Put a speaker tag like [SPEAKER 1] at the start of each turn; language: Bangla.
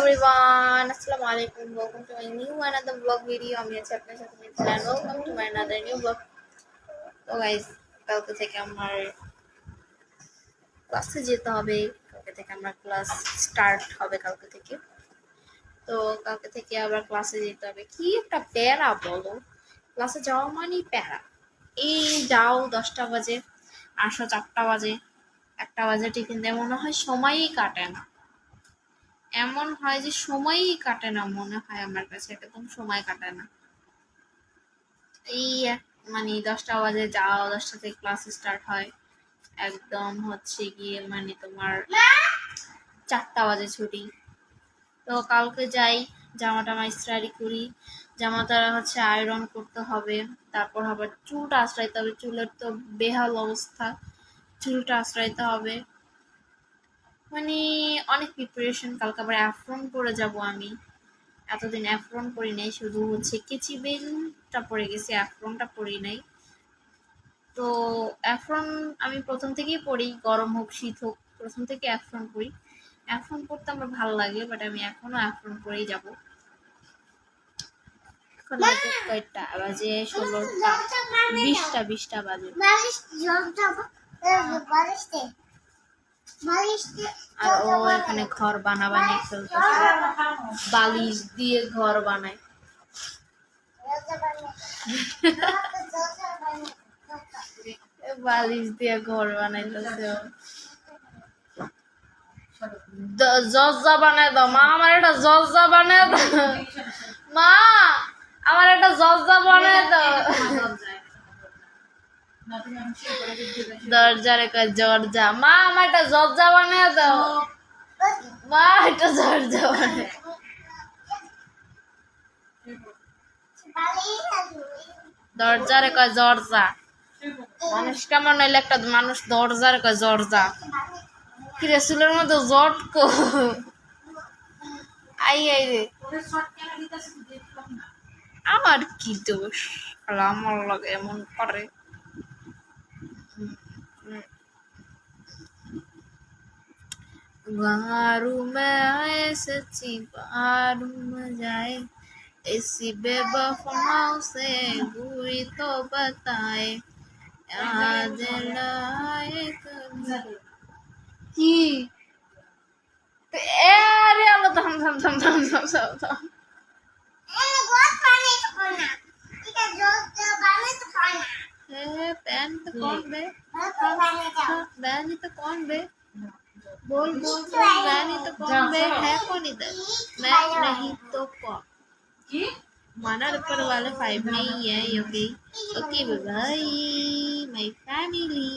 [SPEAKER 1] everyone, Assalamu alaikum. Welcome to my new another vlog video. আমি আছি আপনার সাথে Mithila. Welcome to my another new vlog. তো গাইস, কালকে থেকে আমার ক্লাসে যেতে হবে। কালকে থেকে আমার ক্লাস স্টার্ট হবে কালকে থেকে। তো কালকে থেকে আবার ক্লাসে যেতে হবে। কি একটা প্যারা বলো, ক্লাসে যাওয়া মানেই প্যারা। এই যাও 10টা বাজে, আসো 4টা বাজে, 1টা বাজে টিফিন দেয়, মনে হয় সময়ই কাটে না। এমন হয় যে সময়ই কাটে না, মনে হয় আমার কাছে একদম সময় কাটে না। এই মানে 10টা বাজে যাও, 10টা থেকে ক্লাস স্টার্ট হয়, একদম হচ্ছে গিয়ে মানে তোমার 4টা বাজে ছুটি। তো কালকে যাই, জামাটা ইস্ত্রি করি, জামাটা হচ্ছে আয়রন করতে হবে, তারপর আবার চুলটা আঁচড়াইতে হবে। চুলের তো বেহাল অবস্থা, চুলটা আঁচড়াইতে হবে, মানে অনেক প্রিপারেশন। কালকে আবার অ্যাফ্রন পরে যাব আমি। এতদিন অ্যাফ্রন পরি নাই, শুধু হচ্ছে কেচি বেলটা পরে গেছি, অ্যাফ্রনটা পরি নাই। তো অ্যাফ্রন আমি প্রথম থেকেই পরি, গরম হোক শীত হোক প্রথম থেকে অ্যাফ্রন পরি। অ্যাফ্রন পরতে আমার ভালো লাগে, বাট আমি এখনো অ্যাফ্রন পরেই যাব। এখন বাজে কয়টা বাজে? 16টা 20টা বাজে। আর ও এখানে ঘর বানাবানি চলতেছে, বালিশ দিয়ে ঘর বানায়। বালিশ দিয়ে ঘর বানাইতেছে। জর্জা বানায় দাও মা, আমার একটা জর্জা বানায় দাও মা, আমার একটা জর্জা বানায় দাও। দরজারে কয় জর্জা, মা আমার একটা জর্জা বানায় দাও, মা একটা জর্জা বানায়। দরজারে কয় জর্জা। মানুষ কেমন হইলে একটা মানুষ দরজারে কয় জর্জা? কিরে চুলের মধ্যে জটক আই আই রে, আমার কি দোষ? আমার লাগে এমন করে। बारू में आए सच्ची बारू में जाए, ऐसी बेवफाओं से बुरी तो बताए, याद लाए की। अरे अब थम थम थम थम थम थम थम पैन तो कौन बे? बैनी तो कौन बे? बोल बोल बोल, बैनी तो कौन बे? है कौन इधर? मैं नहीं तो कौन? माना ऊपर वाले 5 में ही है। Okay okay bye bye my family.